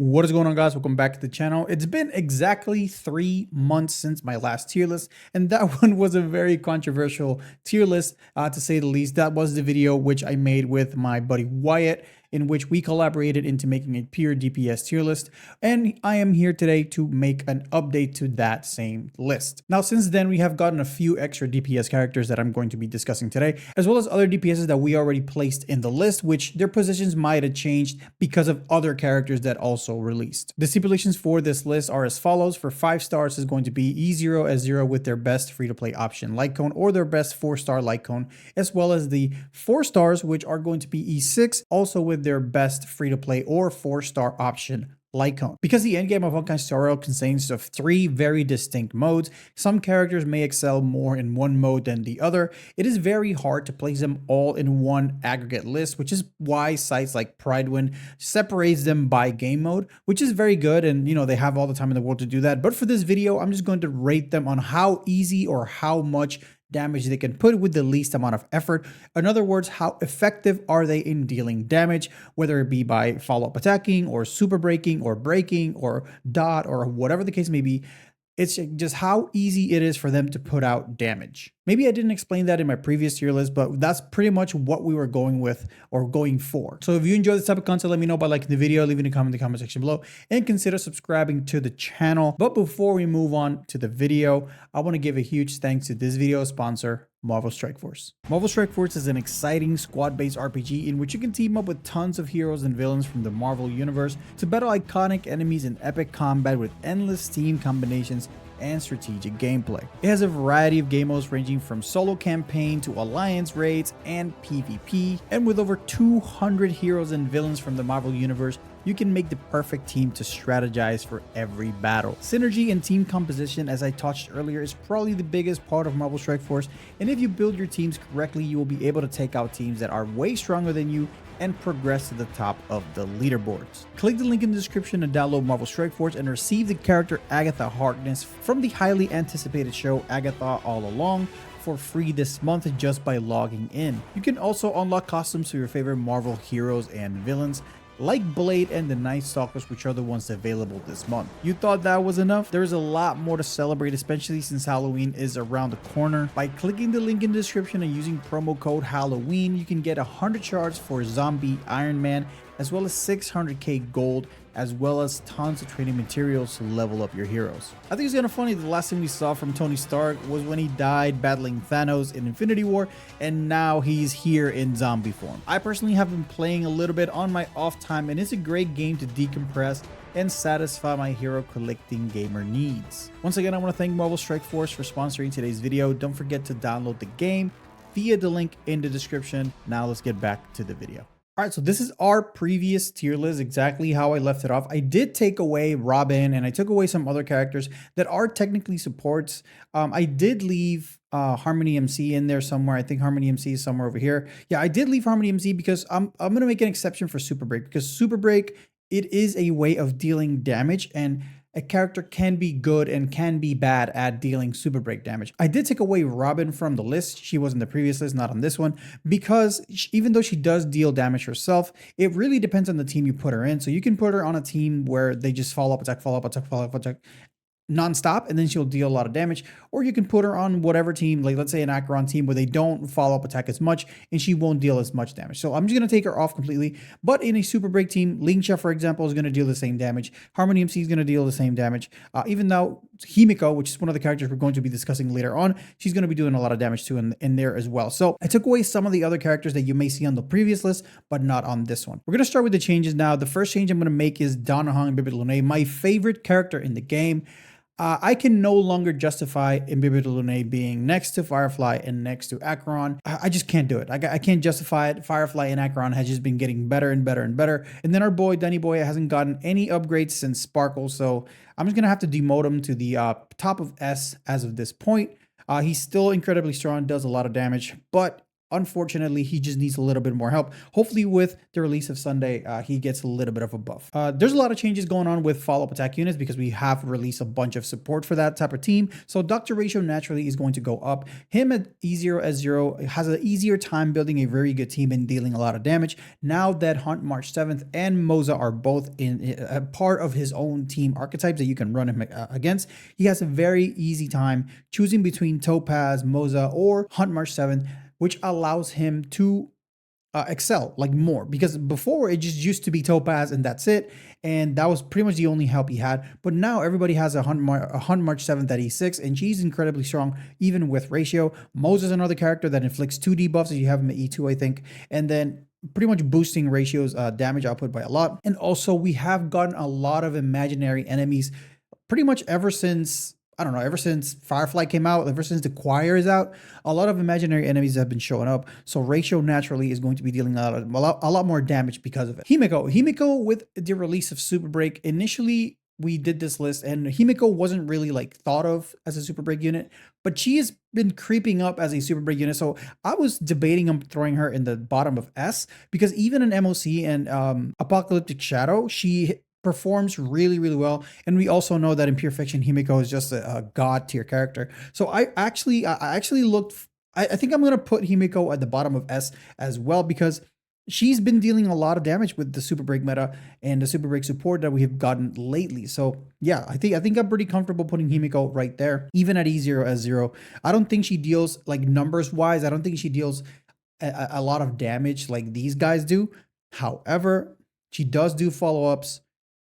What is going on, guys? Welcome back to the channel. It's been exactly 3 months since my last tier list, and that one was a very controversial tier list, to say the least. That was the video which I made with my buddy Wyatt, in which we collaborated into making a pure DPS tier list, and I am here today to make an update to that same list. Now, since then, we have gotten a few extra DPS characters that I'm going to be discussing today, as well as other DPSs that we already placed in the list, which their positions might have changed because of other characters that also released. The stipulations for this list are as follows. For 5 stars is going to be E0 S0 with their best free-to-play option light cone or their best 4-star light cone, as well as the 4 stars, which are going to be E6, also with their best free-to-play or 4-star option light cone. Because the endgame of Honkai Star Rail consists of 3 very distinct modes, some characters may excel more in one mode than the other. It is very hard to place them all in one aggregate list, which is why sites like Pridewind separates them by game mode, which is very good, and they have all the time in the world to do that. But for this video, I'm just going to rate them on how easy or how much damage they can put with the least amount of effort. In other words, how effective are they in dealing damage, whether it be by follow-up attacking or super breaking or breaking or dot or whatever the case may be. It's just how easy it is for them to put out damage. Maybe I didn't explain that in my previous tier list, but that's pretty much what we were going with or going for. So if you enjoy this type of content, let me know by liking the video, leaving a comment in the comment section below, and consider subscribing to the channel. But before we move on to the video, I want to give a huge thanks to this video sponsor, Marvel Strike Force. Marvel Strike Force is an exciting squad-based RPG in which you can team up with tons of heroes and villains from the Marvel universe to battle iconic enemies in epic combat with endless team combinations and strategic gameplay. It has a variety of game modes ranging from solo campaign to alliance raids and PvP, and with over 200 heroes and villains from the Marvel universe, you can make the perfect team to strategize for every battle. Synergy and team composition, as I touched earlier, is probably the biggest part of Marvel Strike Force, and if you build your teams correctly, you will be able to take out teams that are way stronger than you and progress to the top of the leaderboards. Click the link in the description to download Marvel Strike Force and receive the character Agatha Harkness from the highly anticipated show Agatha All Along for free this month just by logging in. You can also unlock costumes to your favorite Marvel heroes and villains, like Blade and the Night Stalkers, which are the ones available this month. You thought that was enough? There is a lot more to celebrate, especially since Halloween is around the corner. By clicking the link in the description and using promo code Halloween, you can get 100 shards for Zombie Iron Man, as well as 600k gold, as well as tons of training materials to level up your heroes. I think it's kind of funny, the last thing we saw from Tony Stark was when he died battling Thanos in Infinity War, and now he's here in zombie form. I personally have been playing a little bit on my off time, and it's a great game to decompress and satisfy my hero collecting gamer needs. Once again, I want to thank Marvel Strike Force for sponsoring today's video. Don't forget to download the game via the link in the description. Now let's get back to the video. All right, so this is our previous tier list, exactly how I left it off. I did take away Robin and I took away some other characters that are technically supports. I did leave Harmony MC in there somewhere. I think Harmony MC is somewhere over here. Yeah, I did leave Harmony MC because I'm going to make an exception for Super Break, because Super Break, it is a way of dealing damage, and a character can be good and can be bad at dealing super break damage. I did take away Robin from the list. She was in the previous list, not on this one, because even though she does deal damage herself, it really depends on the team you put her in. So you can put her on a team where they just follow up, attack, follow up, attack, follow up, attack, non-stop, and then she'll deal a lot of damage. Or you can put her on whatever team, like let's say an Acheron team where they don't follow up attack as much and she won't deal as much damage. So I'm just going to take her off completely. But in a super break team, Lingsha, for example, is going to deal the same damage. Harmony MC is going to deal the same damage. Even though Himeko, which is one of the characters we're going to be discussing later on, she's going to be doing a lot of damage too in there as well. So I took away some of the other characters that you may see on the previous list, but not on this one. We're going to start with the changes now. The first change I'm going to make is Donahong Bibi Lune, my favorite character in the game. I can no longer justify Imbibitor Lune being next to Firefly and next to Acheron. I just can't do it. I can't justify it. Firefly and Acheron has just been getting better and better and better. And then our boy, Dunny Boy, hasn't gotten any upgrades since Sparkle. So I'm just going to have to demote him to the top of S as of this point. He's still incredibly strong, does a lot of damage, but Unfortunately, he just needs a little bit more help. Hopefully, with the release of Sunday, he gets a little bit of a buff. There's a lot of changes going on with follow-up attack units because we have released a bunch of support for that type of team. So Dr. Ratio naturally is going to go up. Him at E0 S0 has an easier time building a very good team and dealing a lot of damage. Now that Hunt March 7th and Moze are both in a part of his own team archetypes that you can run him against, he has a very easy time choosing between Topaz, Moze, or Hunt March 7th, which allows him to excel like more, because before it just used to be Topaz and that's it, and that was pretty much the only help he had. But now everybody has a Hunt March 7th at E6, and she's incredibly strong even with Ratio. Moze is another character that inflicts 2 debuffs if you have him at E2, I think, and then pretty much boosting Ratio's damage output by a lot. And also we have gotten a lot of imaginary enemies pretty much ever since, I don't know, ever since Firefly came out, ever since the Choir is out, a lot of imaginary enemies have been showing up. So Ratio naturally is going to be dealing a lot more damage because of it. Himeko with the release of Super Break, initially we did this list and Himeko wasn't really like thought of as a Super Break unit, but she has been creeping up as a Super Break unit. So I was debating on throwing her in the bottom of S, because even in MOC and Apocalyptic Shadow, she performs really, really well. And we also know that in Pure Fiction, Himeko is just a god tier character. So I actually looked, I think I'm going to put Himeko at the bottom of S as well, because she's been dealing a lot of damage with the Super Break meta and the Super Break support that we have gotten lately. So yeah, I think I'm pretty comfortable putting Himeko right there, even at E0 S0. I don't think she deals, like numbers wise, I don't think she deals a lot of damage like these guys do. However, she does do follow-ups,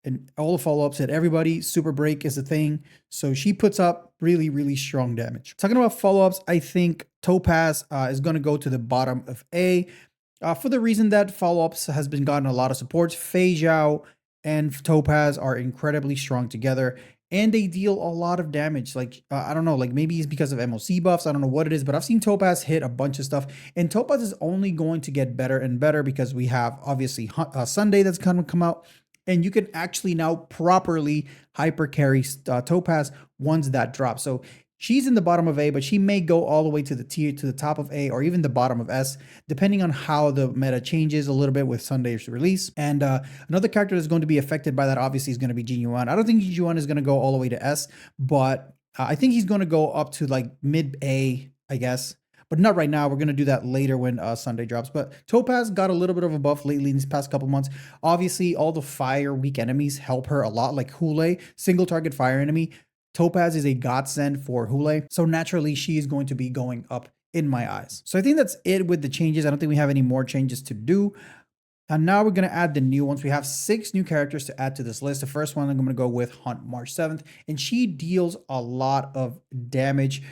and all the follow-ups hit everybody. Super Break is a thing. So she puts up really, really strong damage. Talking about follow-ups, I think Topaz is going to go to the bottom of A for the reason that follow-ups has been gotten a lot of supports. Feixiao and Topaz are incredibly strong together, and they deal a lot of damage. Like, I don't know, like maybe it's because of MOC buffs. I don't know what it is, but I've seen Topaz hit a bunch of stuff, and Topaz is only going to get better and better because we have obviously Sunday that's going to come out. And you can actually now properly hyper carry Topaz once that drops. So she's in the bottom of A, but she may go all the way to the top of A, or even the bottom of S, depending on how the meta changes a little bit with Sunday's release. And another character that's going to be affected by that obviously is going to be Jinyuan. I don't think Jinyuan is going to go all the way to S, but I think he's going to go up to like mid A, I guess. But not right now. We're going to do that later when Sunday drops. But Topaz got a little bit of a buff lately in these past couple months. Obviously, all the fire weak enemies help her a lot, like Hule, single target fire enemy. Topaz is a godsend for Hule. So naturally, she is going to be going up in my eyes. So I think that's it with the changes. I don't think we have any more changes to do. And now we're going to add the new ones. We have 6 new characters to add to this list. The first one I'm going to go with Hunt March 7th. And she deals a lot of damage.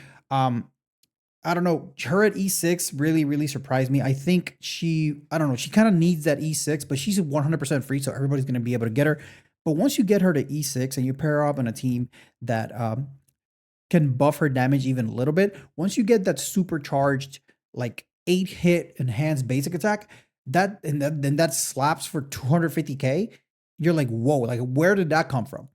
I don't know, her at E6 really, really surprised me. I think she kind of needs that E6, but she's 100% free, so everybody's going to be able to get her. But once you get her to E6 and you pair her up in a team that can buff her damage even a little bit, once you get that supercharged, like 8-hit enhanced basic attack, then that slaps for 250k, you're like, whoa, like where did that come from?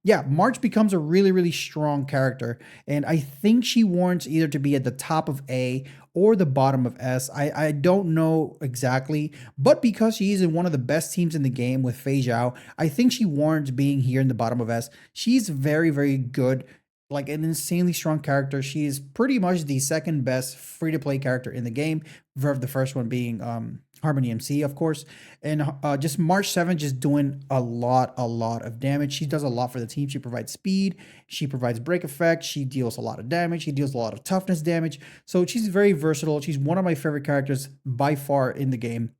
Yeah, March becomes a really, really strong character, and I think she warrants either to be at the top of A or the bottom of S. I don't know exactly, but because she is in one of the best teams in the game with Feixiao, I think she warrants being here in the bottom of S. She's very, very good, like an insanely strong character. She is pretty much the second best free-to-play character in the game, the first one being Harmony MC, of course. And just March 7th, just doing a lot of damage. She does a lot for the team. She provides speed. She provides break effect. She deals a lot of damage. She deals a lot of toughness damage. So she's very versatile. She's one of my favorite characters by far in the game.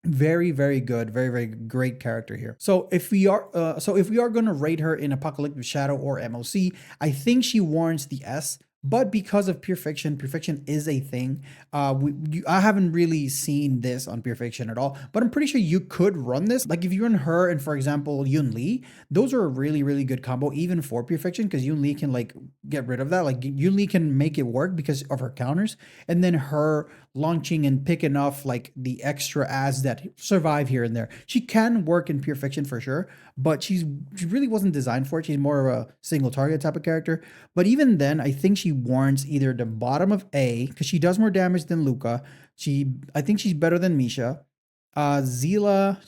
Very, very good, very, very great character here. So if we are going to rate her in Apocalyptic Shadow or MOC, I think she warrants the S. But because of Pure Fiction is a thing. I haven't really seen this on Pure Fiction at all, but I'm pretty sure you could run this. Like if you run her and, for example, Yunli, those are a really, really good combo, even for Pure Fiction, because Yunli can like get rid of that. Like Yunli can make it work because of her counters, and then her launching and picking off like the extra ads that survive here and there. She can work in pure fiction for sure, but she really wasn't designed for it. She's more of a single target type of character. But even then, I think she warrants either the bottom of A because she does more damage than Luca. I think she's better than Misha. Zila,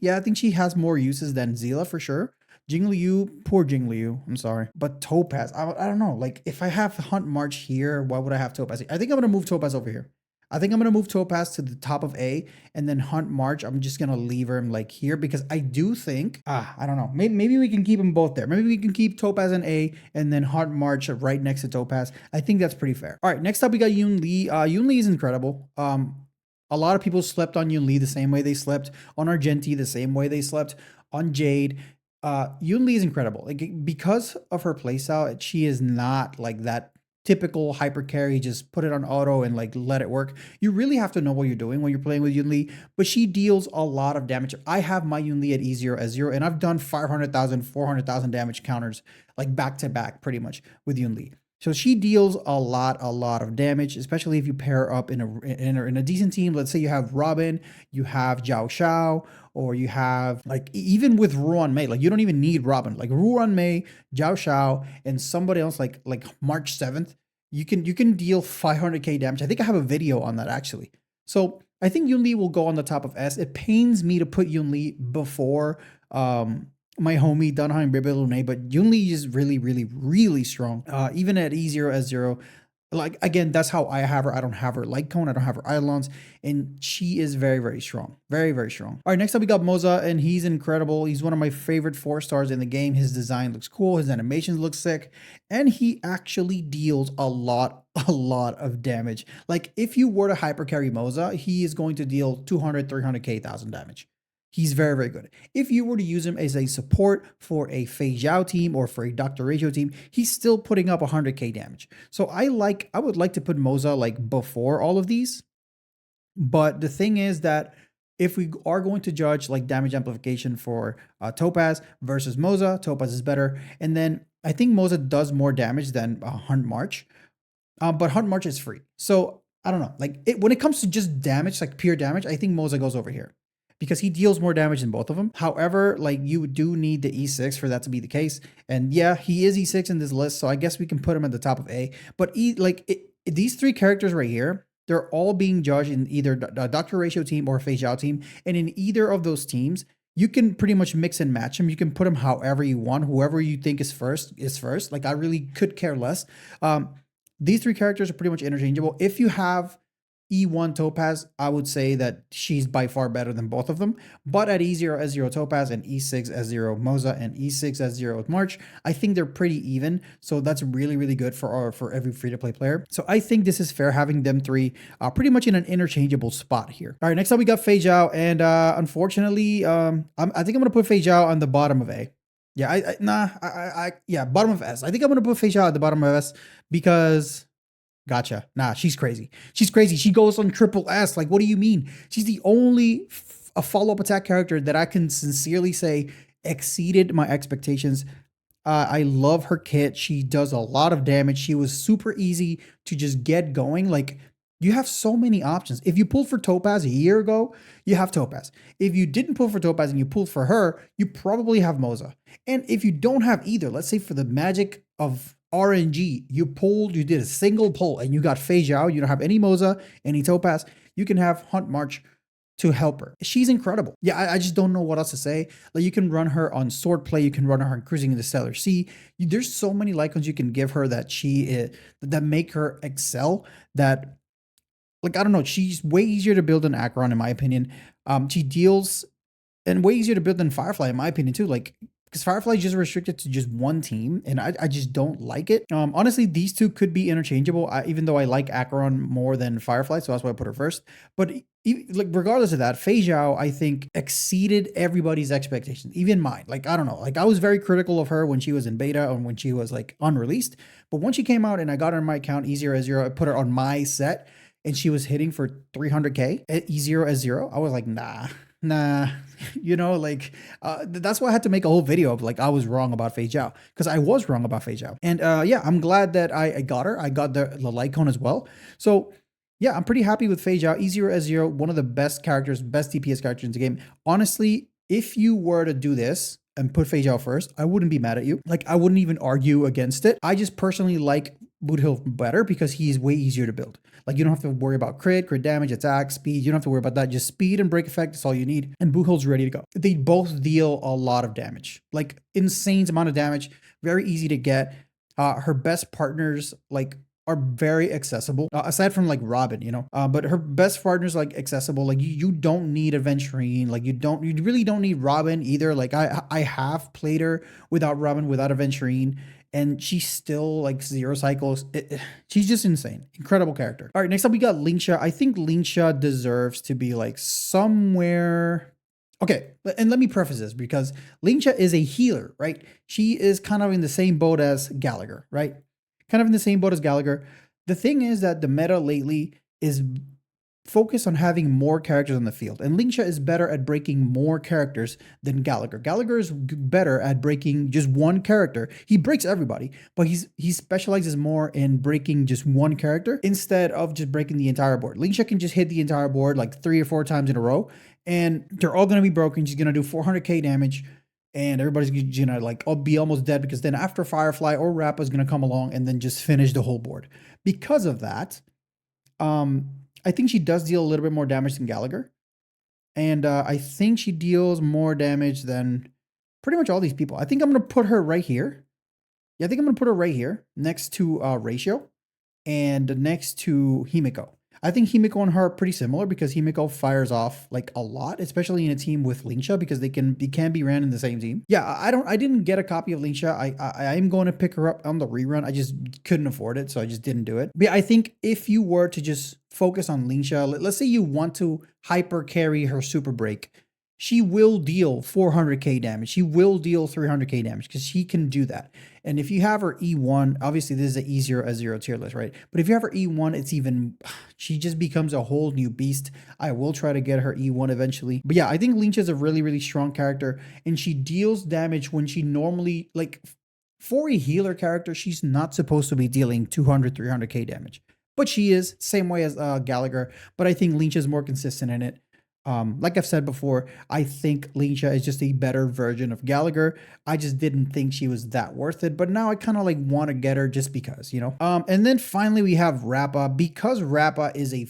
I think she has more uses than Zila for sure. Jingliu, poor Jingliu, I'm sorry. But Topaz, I don't know. Like, if I have Hunt March here, why would I have Topaz? I think I'm going to move Topaz over here. I think I'm going to move Topaz to the top of A, and then Hunt March, I'm just going to leave him like here because I do think, I don't know. Maybe we can keep them both there. Maybe we can keep Topaz in A and then Hunt March right next to Topaz. I think that's pretty fair. All right, next up we got Yunli. Yunli is incredible. A lot of people slept on Yunli the same way they slept on Argenti, the same way they slept on Jade. Yunli is incredible. Like, because of her playstyle, she is not like that typical hyper carry, just put it on auto and like let it work. You really have to know what you're doing when you're playing with Yunli, but she deals a lot of damage. I have my Yunli at E0 as 0, and I've done 500,000, 400,000 damage counters like back to back pretty much with Yunli. So she deals a lot of damage, especially if you pair up in a decent team. Let's say you have Robin, you have Zhao Xiao, or you have like even with Ruan Mei, like you don't even need Robin. Like Ruan Mei, Zhao Xiao, and somebody else like March 7th, you can deal 500k damage. I think I have a video on that actually. So I think Yunli will go on the top of S. It pains me to put Yunli before my homie Dunheim Bibelune, but Yunli is really strong. Even at E0 S0, like again, that's how I have her. I don't have her light cone, I don't have her Eidolons, and she is very strong. Very strong. All right, next up we got Moze, and he's incredible. He's one of my favorite 4-stars in the game. His design looks cool, his animations look sick, and he actually deals a lot of damage. Like if you were to hyper carry Moze, he is going to deal 200, 300k thousand damage. He's very good. If you were to use him as a support for a Feixiao team or for a Dr. Ratio team, he's still putting up 100k damage. So I would like to put Moze like before all of these. But the thing is that if we are going to judge like damage amplification for Topaz versus Moze, Topaz is better. And then I think Moze does more damage than Hunt March. But Hunt March is free. So I don't know. Like when it comes to just damage, like pure damage, I think Moze goes over here, because he deals more damage than both of them. However, like you do need the E6 for that to be the case. And yeah, he is E6 in this list, so I guess we can put him at the top of A. But these 3 characters right here, they're all being judged in either a Dr. Ratio team or a Feixiao team. And in either of those teams, you can pretty much mix and match them. You can put them however you want. Whoever you think is first is first. Like I really could care less. These 3 characters are pretty much interchangeable. If you have E1 Topaz, I would say that she's by far better than both of them. But at E0 S0 Topaz and E6 S0 Moze and E6 S0 March, I think they're pretty even. So that's really good for every free-to-play player. So I think this is fair having them 3 pretty much in an interchangeable spot here. All right, next up we got Feixiao, and unfortunately, I think I'm gonna put Feixiao on the bottom of A. Yeah, yeah, bottom of S. I think I'm gonna put Feixiao at the bottom of S because. Gotcha. Nah, she's crazy. She's crazy. She goes on triple S. Like, what do you mean? She's the only a follow-up attack character that I can sincerely say exceeded my expectations. I love her kit. She does a lot of damage. She was super easy to just get going. Like, you have so many options. If you pulled for Topaz a year ago, you have Topaz. If you didn't pull for Topaz and you pulled for her, you probably have Moze. And if you don't have either, let's say for the magic of RNG, you did a single pull and you got Feixiao, you don't have any Moze, any Topaz, you can have Hunt March to help her. She's incredible. Yeah, I just don't know what else to say. Like, you can run her on swordplay, you can run her on cruising in the Stellar Sea. There's so many lycons you can give her that that make her excel, that, like, I don't know, she's way easier to build than Acheron in my opinion. She deals, and way easier to build than Firefly in my opinion too. Like, because Firefly is just restricted to just one team, and I just don't like it. Honestly, these 2 could be interchangeable, even though I like Acheron more than Firefly, so that's why I put her first. But like, regardless of that, Feixiao, I think, exceeded everybody's expectations, even mine. Like, I don't know. Like, I was very critical of her when she was in beta and when she was, like, unreleased. But when she came out and I got her on my account, E0 S0, I put her on my set, and she was hitting for 300k at E0 S0, I was like, nah, you know, like, that's why I had to make a whole video of, like, I was wrong about Feixiao, because I was wrong about Feixiao. And yeah, I'm glad that I got her. I got the Lycon as well. So yeah, I'm pretty happy with Feixiao. Easier as zero, one of the best characters, best DPS characters in the game. Honestly, if you were to do this and put Feixiao first, I wouldn't be mad at you. Like, I wouldn't even argue against it. I just personally like DHIL better because he's way easier to build. Like, you don't have to worry about crit damage, attack, speed. You don't have to worry about that. Just speed and break effect. That's all you need. And DHIL's ready to go. They both deal a lot of damage, like insane amount of damage. Very easy to get. Her best partners, like, are very accessible, aside from like Robin, you know, but her best partners like accessible. Like you don't need Aventurine, like you really don't need Robin either. Like I have played her without Robin, without Aventurine, and she's still like 0 cycles. She's just insane. Incredible character. All right, next up we got Lingsha. I think Lingsha deserves to be like somewhere. Okay, and let me preface this because Lingsha is a healer, right? She is kind of in the same boat as Gallagher, right? Kind of in the same boat as Gallagher. The thing is that the meta lately is focused on having more characters on the field, and Lingsha is better at breaking more characters than Gallagher. Gallagher is better at breaking just one character. He breaks everybody, but he specializes more in breaking just one character instead of just breaking the entire board. Lingsha can just hit the entire board like 3 or 4 times in a row, and they're all going to be broken. She's going to do 400k damage. And everybody's gonna like be almost dead because then after Firefly or Rappa is gonna come along and then just finish the whole board. Because of that, I think she does deal a little bit more damage than Gallagher, and I think she deals more damage than pretty much all these people. I think I'm gonna put her right here. Yeah, I think I'm gonna put her right here next to Ratio and next to Himeko. I think Himeko and her are pretty similar because Himeko fires off like a lot, especially in a team with Lingsha because they can be ran in the same team. Yeah, I didn't get a copy of Lingsha. I am going to pick her up on the rerun. I just couldn't afford it, so I just didn't do it. But yeah, I think if you were to just focus on Lingsha, let's say you want to hyper carry her super break, she will deal 400k damage. She will deal 300k damage because she can do that. And if you have her E1, obviously this is an easier as 0 tier list, right? But if you have her E1, it's even, she just becomes a whole new beast. I will try to get her E1 eventually. But yeah, I think Lingsha is a really, really strong character, and she deals damage when she normally, like, for a healer character, she's not supposed to be dealing 200, 300k damage. But she is, same way as Gallagher, but I think Lingsha is more consistent in it. Like I've said before, I think Lingsha is just a better version of Gallagher. I just didn't think she was that worth it, but now I kind of like want to get her just because, you know. And then finally we have Rappa. Because Rappa is a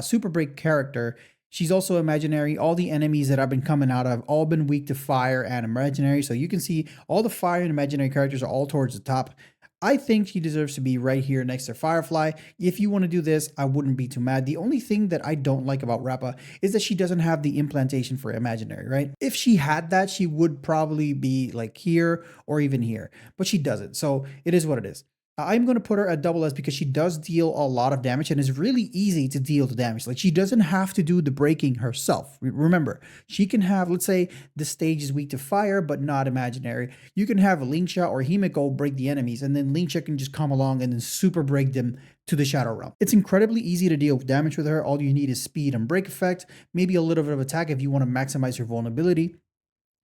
super break character, she's also imaginary. All the enemies that I've been coming out of all been weak to fire and imaginary. So you can see all the fire and imaginary characters are all towards the top. I think she deserves to be right here next to Firefly. If you want to do this, I wouldn't be too mad. The only thing that I don't like about Rappa is that she doesn't have the implantation for imaginary, right? If she had that, she would probably be like here or even here, but she doesn't. So it is what it is. I'm going to put her at double S because she does deal a lot of damage and is really easy to deal the damage. Like, she doesn't have to do the breaking herself. Remember, she can have, let's say the stage is weak to fire, but not imaginary. You can have Lingsha or Himeko break the enemies, and then Lingsha can just come along and then super break them to the Shadow Realm. It's incredibly easy to deal with damage with her. All you need is speed and break effect, maybe a little bit of attack if you want to maximize your vulnerability,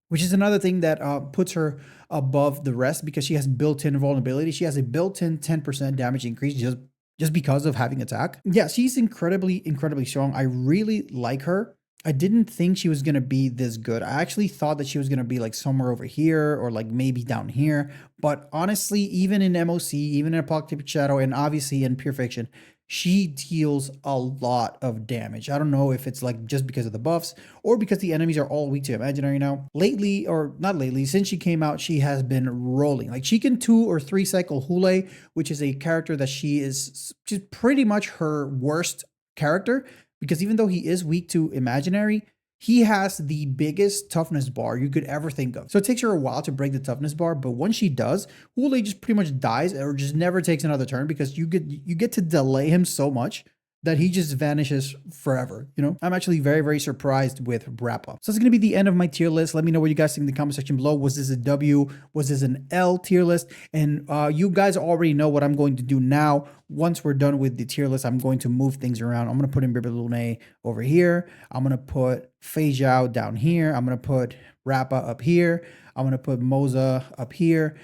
which is another thing that puts her above the rest because she has built-in vulnerability. She has a built-in 10% damage increase just because of having attack. Yeah, she's incredibly strong. I really like her. I didn't think she was going to be this good. I actually thought that she was going to be like somewhere over here or like maybe down here. But honestly, even in MOC, even in Apocalyptic Shadow, and obviously in Pure Fiction, she deals a lot of damage. I don't know if it's like just because of the buffs or because the enemies are all weak to imaginary now. Lately, or not lately, since she came out, she has been rolling. Like, she can 2 or 3 cycle Hule, which is a character that she's pretty much her worst character, because even though he is weak to imaginary, he has the biggest toughness bar you could ever think of. So it takes her a while to break the toughness bar, but once she does, Hule just pretty much dies or just never takes another turn because you get to delay him so much that he just vanishes forever, you know? I'm actually very surprised with Rappa. So that's gonna be the end of my tier list. Let me know what you guys think in the comment section below. Was this a W? Was this an L tier list? And you guys already know what I'm going to do now. Once we're done with the tier list, I'm going to move things around. I'm gonna put Imbibulune over here. I'm gonna put Feixiao down here. I'm gonna put Rappa up here. I'm gonna put Moze up here.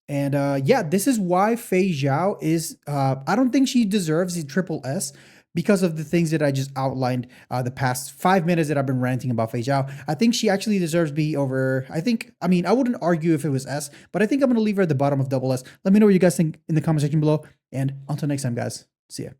And yeah, this is why Feixiao is, I don't think she deserves the triple S, because of the things that I just outlined the past 5 minutes that I've been ranting about Feixiao. I think she actually deserves B over, I mean, I wouldn't argue if it was S, but I think I'm going to leave her at the bottom of double S. Let me know what you guys think in the comment section below. And until next time, guys, see ya.